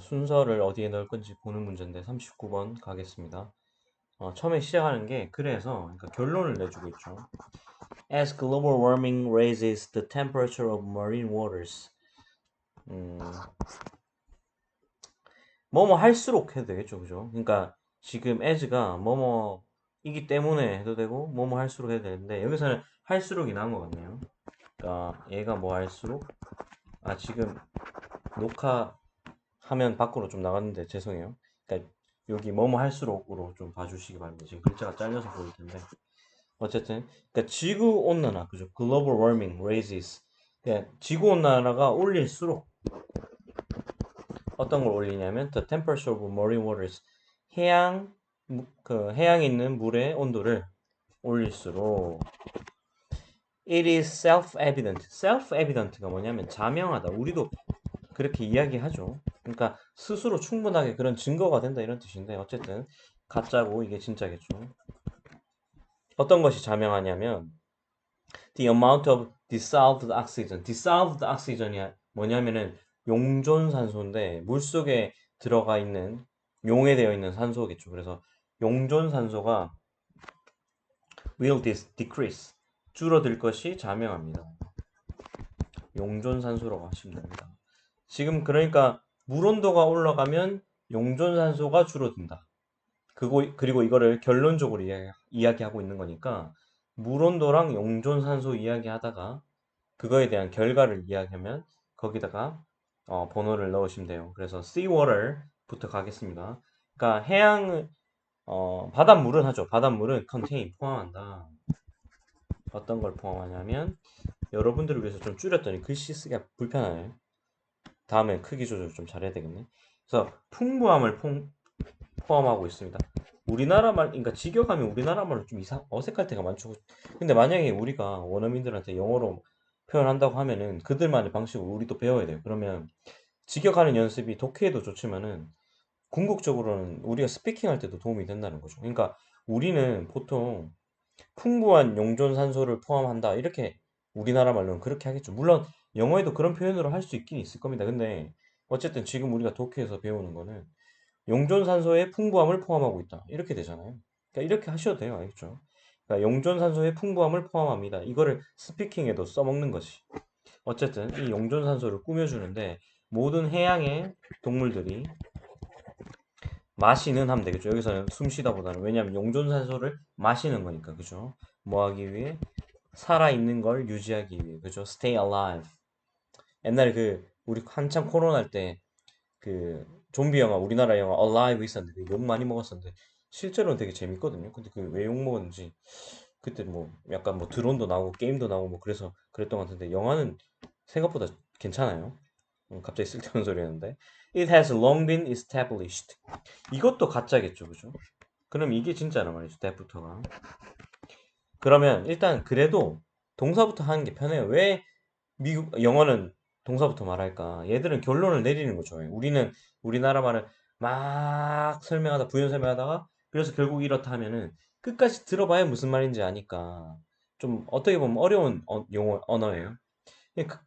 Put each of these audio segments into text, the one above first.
순서를 어디에 넣을 건지 보는 문제인데 39번 가겠습니다. 처음에 시작하는 게 그래서 그러니까 결론을 내주고 있죠. As global warming raises the temperature of marine waters. 음, 뭐뭐 할수록 해도 되겠죠, 그죠? 그러니까 지금 as가 뭐뭐이기 때문에 해도 되고 뭐뭐 할수록 해도 되는데 여기서는 할수록이 나온 것 같네요. 그러니까 얘가 뭐 할수록 지금 녹화 화면 밖으로 좀 나갔는데 죄송해요. 그러니까 여기 뭐뭐 할수록으로 좀 봐주시기 바랍니다. 지금 글자가 잘려서 보일 텐데 어쨌든 그러니까 지구 온난화 그죠? Global warming raises 그러니까 지구 온난화가 올릴수록 어떤 걸 올리냐면 the temperature of marine waters 해양 그 해양에 있는 물의 온도를 올릴수록 it is self-evident. self-evident가 뭐냐면 자명하다. 우리도 그렇게 이야기하죠. 그러니까 스스로 충분하게 그런 증거가 된다 이런 뜻인데 어쨌든 가짜고 이게 진짜겠죠. 어떤 것이 자명하냐면 the amount of dissolved oxygen. dissolved oxygen이 뭐냐면은 용존산소인데 물속에 들어가 있는 용해되어 있는 산소겠죠. 그래서 용존산소가 will decrease 줄어들 것이 자명합니다. 용존산소라고 하시면 됩니다. 지금 그러니까 물 온도가 올라가면 용존산소가 줄어든다. 그리고 이거를 결론적으로 이야기하고 있는 거니까 물 온도랑 용존산소 이야기하다가 그거에 대한 결과를 이야기하면 거기다가 번호를 넣으시면 돼요. 그래서 seawater부터 가겠습니다. 그러니까 바닷물은 하죠. 바닷물은 contain 포함한다. 어떤 걸 포함하냐면 여러분들을 위해서 좀 줄였더니 글씨 쓰기가 불편하네요. 다음에 크기 조절 좀 잘해야 되겠네. 그래서 풍부함을 포함하고 있습니다. 우리나라 말, 그러니까 직역하면 우리나라 말로 좀 어색할 때가 많죠. 근데 만약에 우리가 원어민들한테 영어로 표현한다고 하면은 그들만의 방식으로 우리도 배워야 돼요. 그러면 직역하는 연습이 독해에도 좋지만은 궁극적으로는 우리가 스피킹 할 때도 도움이 된다는 거죠. 그러니까 우리는 보통 풍부한 용존 산소를 포함한다. 이렇게 우리나라 말로는 그렇게 하겠죠. 물론 영어에도 그런 표현으로 할 수 있긴 있을 겁니다. 근데 어쨌든 지금 우리가 독해에서 배우는 거는 용존 산소의 풍부함을 포함하고 있다. 이렇게 되잖아요. 그러니까 이렇게 하셔도 돼요. 알겠죠? 그러니까 용존 산소의 풍부함을 포함합니다. 이거를 스피킹에도 써먹는 것이. 어쨌든 이 용존 산소를 꾸며주는데 모든 해양의 동물들이 마시는 하면 되겠죠. 여기서는 숨 쉬다 보다는 왜냐하면 용존 산소를 마시는 거니까 그죠? 뭐 하기 위해 살아있는 걸 유지하기 위해 그죠? Stay alive. 옛날에 우리 한참 코로나 때 그 좀비 영화 우리나라 영화 Alive 있었는데 욕 많이 먹었었는데 실제로는 되게 재밌거든요. 근데 그 왜 욕 먹었는지 그때 뭐 약간 뭐 드론도 나오고 게임도 나오고 뭐 그래서 그랬던 것 같은데 영화는 생각보다 괜찮아요. 갑자기 쓸데없는 소리 했는데 It has long been established. 이것도 가짜겠죠, 그죠? 그럼 이게 진짜란 말이죠, that부터가. 그러면 일단 그래도 동사부터 하는 게 편해요. 왜 미국 영어는 동사부터 말할까? 얘들은 결론을 내리는 거죠. 우리는 우리나라 말을 막 설명하다 부연 설명하다가 그래서 결국 이렇다 하면은 끝까지 들어봐야 무슨 말인지 아니까 좀 어떻게 보면 어려운 용어 언어예요.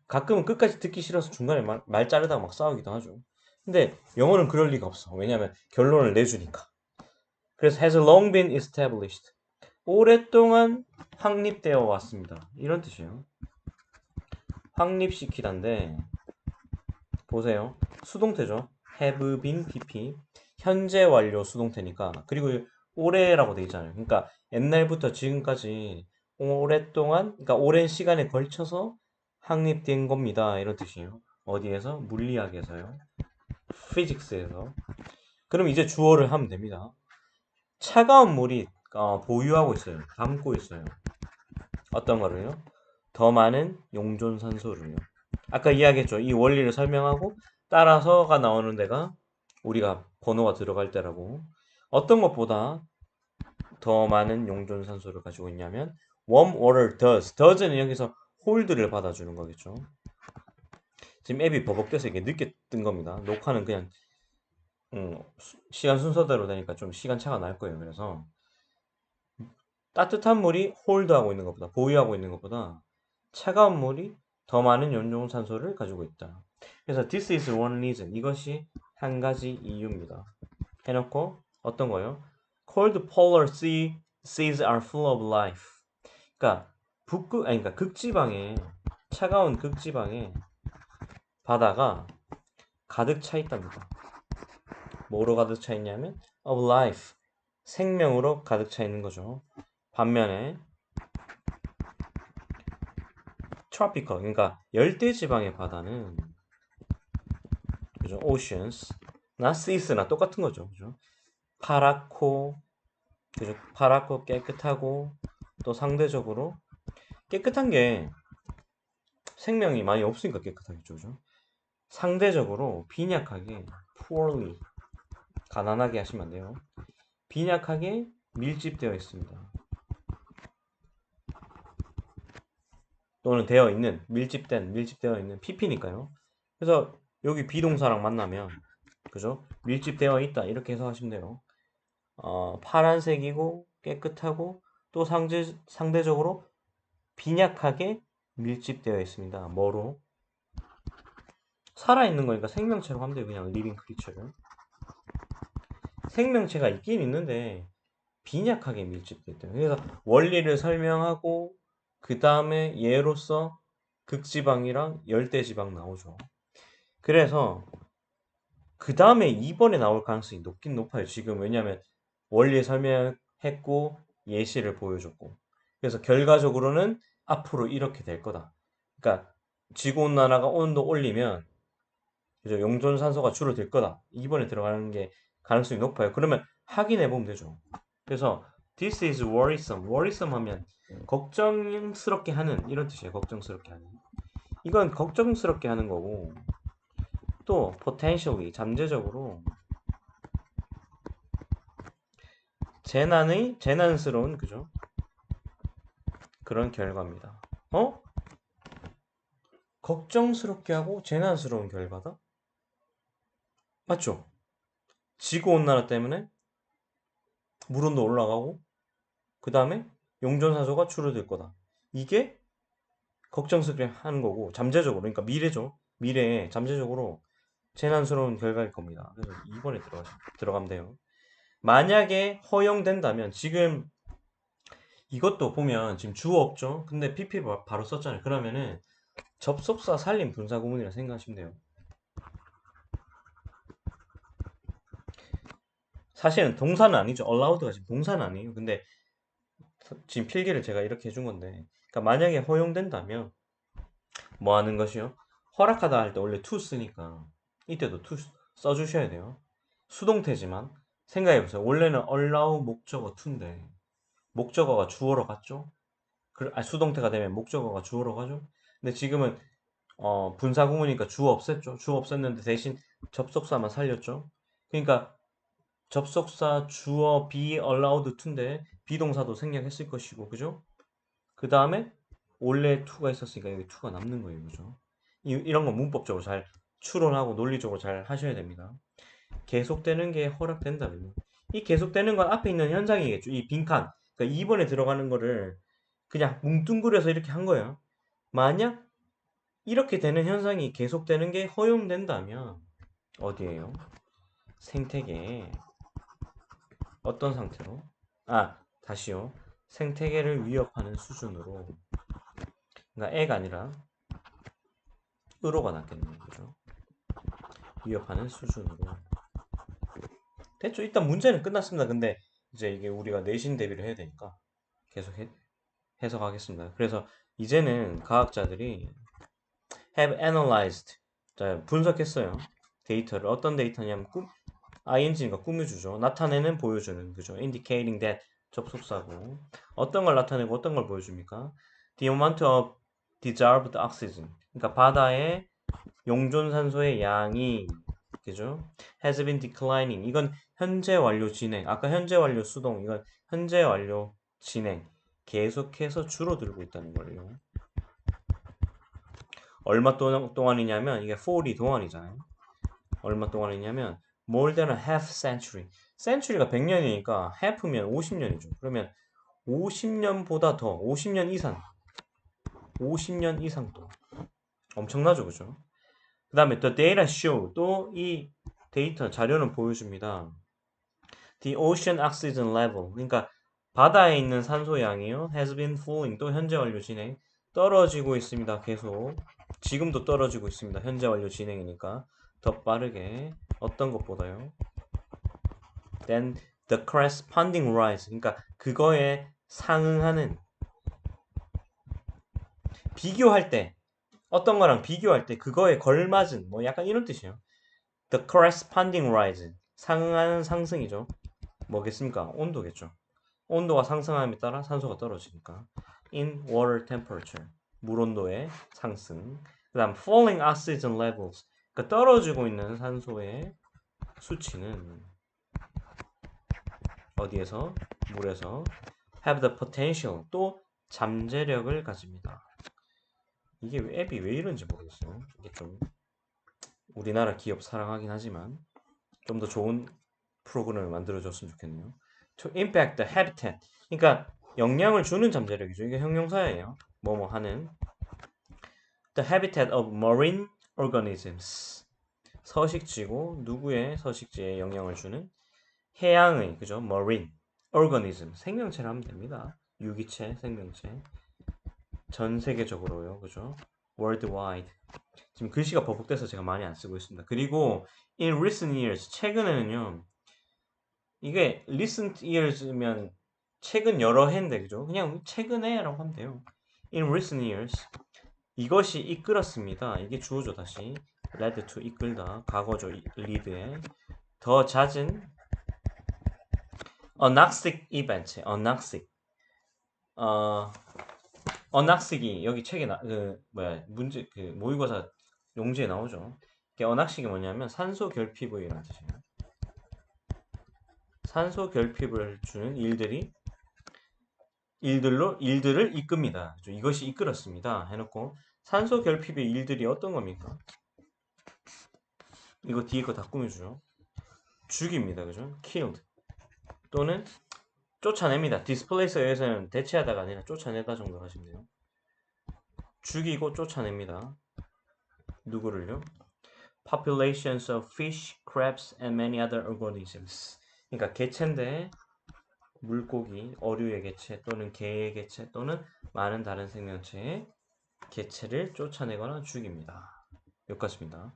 가끔은 끝까지 듣기 싫어서 중간에 말 자르다가 막 싸우기도 하죠. 근데 영어는 그럴 리가 없어. 왜냐하면 결론을 내주니까. 그래서 has long been established. 오랫동안 확립되어 왔습니다. 이런 뜻이에요. 확립시키다인데 보세요. 수동태죠. have been pp. 현재 완료 수동태니까. 그리고 올해라고 돼 있잖아요. 그러니까 옛날부터 지금까지 오랫동안, 그러니까 오랜 시간에 걸쳐서 확립된 겁니다. 이런 뜻이에요. 어디에서? 물리학에서요. 피직스에서. 그럼 이제 주어를 하면 됩니다. 차가운 물이 보유하고 있어요. 담고 있어요. 어떤 거를요? 더 많은 용존산소를요. 아까 이야기했죠. 이 원리를 설명하고 따라서가 나오는 데가 우리가 번호가 들어갈 때라고. 어떤 것보다 더 많은 용존산소를 가지고 있냐면 warm water does. does는 여기서 홀드를 받아주는 거겠죠. 지금 앱이 버벅대서 이게 늦게 뜬 겁니다. 녹화는 그냥 시간 순서대로 되니까 좀 시간 차가 날 거예요. 그래서 따뜻한 물이 홀드하고 있는 것보다 보유하고 있는 것보다 차가운 물이 더 많은 연종산소를 가지고 있다. 그래서 this is one reason. 이것이 한 가지 이유입니다. 해놓고 어떤 거요? Cold polar seas are full of life. 그러니까 그러니까 극지방에 차가운 극지방에 바다가 가득 차 있답니다. 뭐로 가득 차 있냐면 of life, 생명으로 가득 차 있는 거죠. 반면에 tropical, 그러니까 열대 지방의 바다는 그죠? oceans, 나 seas나 똑같은 거죠. 그죠? 파랗고 그죠? 파랗고 깨끗하고 또 상대적으로 깨끗한 게 생명이 많이 없으니까 깨끗하겠죠. 그죠? 상대적으로 빈약하게 poorly, 가난하게 하시면 안 돼요. 빈약하게 밀집되어 있습니다. 또는 밀집되어 있는 PP니까요. 그래서 여기 비동사랑 만나면 그죠? 밀집되어 있다 이렇게 해석하시면 돼요. 파란색이고 깨끗하고 또 상대적으로 빈약하게 밀집되어 있습니다. 뭐로? 살아있는 거니까 생명체로 하면 돼요. 그냥 living creature를. 생명체가 있긴 있는데 빈약하게 밀집되어 있다. 그래서 원리를 설명하고 그 다음에 예로서 극지방이랑 열대지방 나오죠. 그래서 그 다음에 2번에 나올 가능성이 높긴 높아요. 지금 왜냐하면 원리 설명했고 예시를 보여줬고 그래서 결과적으로는 앞으로 이렇게 될 거다. 그러니까 지구온난화가 온도 올리면 그죠? 용존산소가 줄어들 거다. 2번에 들어가는 게 가능성이 높아요. 그러면 확인해 보면 되죠. 그래서 this is worrisome. worrisome 하면 걱정스럽게 하는 이런 뜻이에요. 걱정스럽게 하는. 이건 걱정스럽게 하는 거고 또 potentially 잠재적으로 재난스러운 그죠? 그런 결과입니다. 걱정스럽게 하고 재난스러운 결과다? 맞죠? 지구온난화 때문에 물온도 올라가고 그 다음에 용존산소가 줄어들 거다. 이게 걱정스럽게 하는 거고 잠재적으로 그러니까 미래죠. 미래에 잠재적으로 재난스러운 결과일 겁니다. 그래서 2번에 들어가면 돼요. 만약에 허용된다면 지금 이것도 보면 지금 주어 없죠. 근데 PP 바로 썼잖아요. 그러면은 접속사 살림 분사 구문이라 생각하시면 돼요. 사실은 동사는 아니죠. allowed가 지금 동사는 아니에요. 근데 지금 필기를 제가 이렇게 해준 건데 그러니까 만약에 허용된다면 뭐 하는 것이요? 허락하다 할 때 원래 to 쓰니까 이때도 to 써주셔야 돼요. 수동태지만 생각해보세요. 원래는 allow 목적어 to인데 목적어가 주어로 갔죠? 수동태가 되면 목적어가 주어로 가죠? 근데 지금은 분사 구문이니까 주어 없앴죠? 주어 없앴는데 대신 접속사만 살렸죠? 그러니까 접속사 주어 be allowed to인데 비동사도 생략했을 것이고 그죠? 그 다음에 원래 to가 있었으니까 여기 to가 남는 거예요. 그죠? 이런 거 문법적으로 잘 추론하고 논리적으로 잘 하셔야 됩니다. 계속되는 게 허락된다면요. 이 계속되는 건 앞에 있는 현상이겠죠. 이 빈칸. 그러니까 2번에 들어가는 거를 그냥 뭉뚱그려서 이렇게 한 거예요. 만약 이렇게 되는 현상이 계속되는 게 허용된다면 어디에요? 생태계에 어떤 상태로? 다시요. 생태계를 위협하는 수준으로. 그러니까 애가 아니라 으로가 낫겠네요. 그죠? 위협하는 수준으로. 됐죠? 일단 문제는 끝났습니다. 근데 이제 이게 우리가 내신 대비를 해야 되니까 계속 해석하겠습니다. 그래서 이제는 과학자들이 have analyzed, 자, 분석했어요. 데이터를. 어떤 데이터냐면 ing니까 꾸며주죠. 나타내는, 보여주는, 그죠? indicating that 접속사고. 어떤 걸 나타내고 어떤 걸 보여줍니까? The amount of dissolved oxygen. 그러니까 바다의 용존산소의 양이 그죠? has been declining. 이건 현재 완료 진행. 아까 현재 완료 수동. 이건 현재 완료 진행. 계속해서 줄어들고 있다는 거예요. 얼마 동안이냐면 이게 40 동안이잖아요. 얼마 동안이냐면 more than a half century. century가 100년이니까 half면 50년이죠. 그러면 50년보다 더 50년 이상 50년 이상 또 엄청나죠. 그죠? 그 다음에 the data show 또 이 데이터, 자료는 보여줍니다. The ocean oxygen level. 그러니까 바다에 있는 산소 양이요. has been falling. 또 현재 완료 진행. 떨어지고 있습니다. 계속. 지금도 떨어지고 있습니다. 현재 완료 진행이니까. 더 빠르게. 어떤 것보다요. Then the corresponding rise. 그러니까 그거에 상응하는 비교할 때 어떤 거랑 비교할 때 그거에 걸맞은 뭐 약간 이런 뜻이에요. The corresponding rise. 상응하는 상승이죠. 뭐겠습니까? 온도겠죠. 온도가 상승함에 따라 산소가 떨어지니까. In water temperature. 물 온도의 상승. 그 다음 falling oxygen levels. 그러니까 떨어지고 있는 산소의 수치는 어디에서? 물에서 have the potential. 또 잠재력을 가집니다. 이게 앱이 왜 이런지 모르겠어요. 이게 좀 우리나라 기업 사랑하긴 하지만 좀 더 좋은 프로그램을 만들어줬으면 좋겠네요. To impact the habitat. 그러니까 영향을 주는 잠재력이죠. 이게 형용사예요. 뭐뭐 하는. The habitat of marine organisms. 서식지고 누구의 서식지에 영향을 주는 해양의 그죠? marine organism. 생명체를 하면 됩니다. 유기체, 생명체. 전 세계적으로요. 그죠? worldwide. 지금 글씨가 버벅대서 제가 많이 안 쓰고 있습니다. 그리고 in recent years 최근에는요. 이게 recent years면 최근 여러 해인데 그죠? 그냥 최근에라고 하면 돼요. In recent years 이것이 이끌었습니다. 이게 주어죠 다시. led to 이끌다 과거죠 lead에 더 잦은 anoxic event anoxic anoxic이 여기 책에 그 뭐야 문제 그 모의고사 용지에 나오죠. 이게 anoxic이 뭐냐면 산소 결핍이라는 뜻이에요. 산소 결핍을 주는 일들을 이끕니다. 그죠? 이것이 이끌었습니다. 해놓고 산소 결핍의 일들이 어떤 겁니까? 이거 뒤에 거 다 꾸며주죠. 죽입니다. 그죠? killed 또는 쫓아냅니다. displace에서는 대체하다가 아니라 쫓아내다 정도 하시면 돼요. 죽이고 쫓아냅니다. 누구를요? Populations of fish, crabs, and many other organisms. 그러니까 개체인데 물고기, 어류의 개체 또는 개의 개체 또는 많은 다른 생명체의 개체를 쫓아내거나 죽입니다. 여기까지입니다.